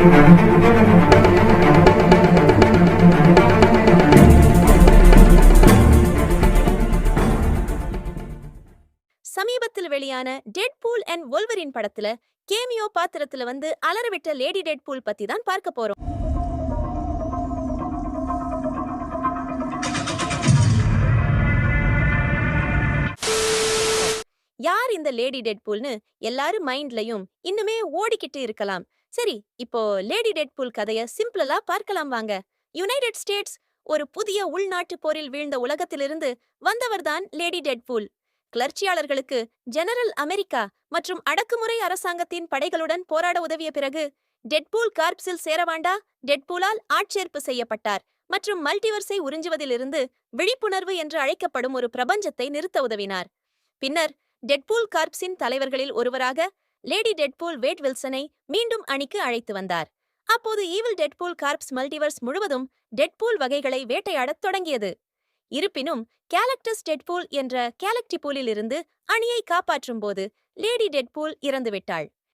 சமீபத்தில் வெளியான Deadpool and வொல்வரின் படத்துல கேமியோ பாத்திரத்துல வந்து அலறவிட்ட லேடி டெட்பூல் பத்தி தான் பார்க்க போறோம். யார் இந்த லேடி டெட்பூல்னு எல்லாரும் மைண்ட்லயும் இன்னுமே ஓடிக்கிட்டு இருக்கலாம். சரி, இப்போ லேடி டெட்பூல் கதைய சிம்பிளா பார்க்கலாம் வாங்க. யுனைடெட் ஸ்டேட்ஸ் ஒரு புதிய உள்நாட்டு போரில் வீழ்ந்த உலகத்திலிருந்து வந்தவர்தான் லேடி டெட்பூல். கிளர்ச்சியாளர்களுக்கு ஜெனரல் அமெரிக்கா மற்றும் அடக்குமுறை அரசாங்கத்தின் படைகளுடன் போராட உதவிய பிறகு டெட்பூல் கார்ப்ஸில் சேரவாண்டா டெட்பூலால் ஆட்சேர்ப்பு செய்யப்பட்டார் மற்றும் மல்டிவர்ஸை உறிஞ்சுவதிலிருந்து விழிப்புணர்வு என்று அழைக்கப்படும் ஒரு பிரபஞ்சத்தை நிறுத்த உதவினார். பின்னர் டெட்பூல் கார்ப்ஸின் தலைவர்களில் ஒருவராக லேடி டெட்பூல் வேட் வில்சனை மீண்டும் அணிக்கு அழைத்து வந்தார். அப்போது ஈவில் டெட்பூல் கார்ப்ஸ் மல்டிவர்ஸ் முழுவதும் டெட்பூல் வகைகளை வேட்டையாடத் தொடங்கியது. இருப்பினும் கேலக்டஸ் டெட்பூல் என்ற கேலக்டிபூலில் இருந்து அணியை காப்பாற்றும் போது லேடி டெட்பூல் இறந்துவிட்டாள்.